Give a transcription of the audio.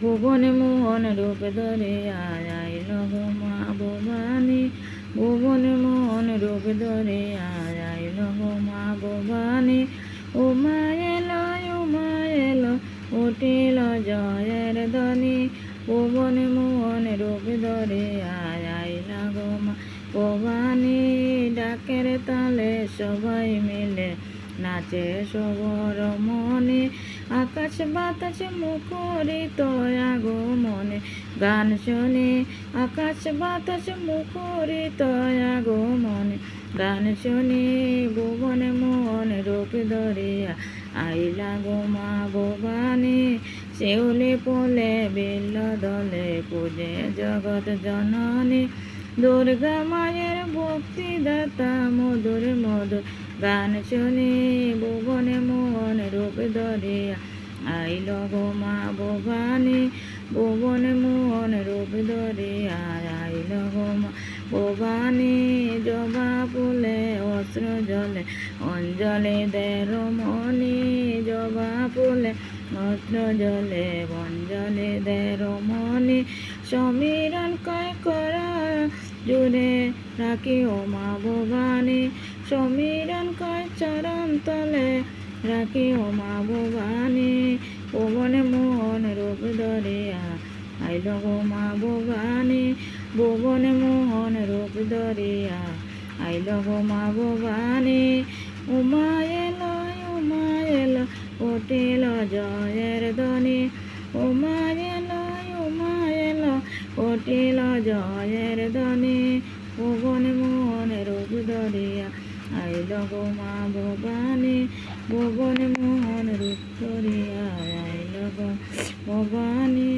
ভুবনে মোহন রূপ ধরে আইল গো মা ভবানী, ভুবনে মোহন রূপ ধরে আইল গো মা ভবানী। উমা এলো উঠিল জয়ের ধ্বনি, ভুবনে মোহন রূপ ধরে আইল গো মা ভবানী। ডাকের তালে সবাই মিলে নাচে সবার মনে, আকাশ বাতাস মুখরিত আগমনে গান শুনে, আকাশ বাতাস মুখরিত আগমনে গান শুনে। ভুবনে মোহন রূপ ধরিয়া আইলা গো মা ভবানী, শিউলি ফুলে বিল্ল দলে পূজে জগৎ জননী। দুর্গা মায়ের ভক্তি দাতা মধুর মধুর গান শুনি, ভুবনে মোহন রূপ ধরিয়া আইল গো মা ভবানী, ভুবনে মোহন রূপ ধরিয়া আইল গো মা ভবানী। জবা ফুলে অস্ত্র জলে অঞ্জলি দে রমণী, জবা ফুলে অস্ত্র জলে অঞ্জলি দে রমণী। সমীরণ কয় করা জুড়ে রাখি ও মা ভবানী, সমীরণ কয় চরণ তলে রাখি ও মা ভবানী। ভুবনে মোহন রূপ ধরিয়া আইল গো মা ভবানী, ভুবনে মোহন রূপ ধরিয়া আইল গো মা ভবানী। উমা এলো উঠিল জয়ের ধ্বনি, উমা এলো উঠিল জয়ের ধ্বনি। ভুবনে মোহন রূপ ধরিয়া আইল গো মা ভবানী, ভুবনে মোহন রূপ ধরিয়া আইল গো ভবানী।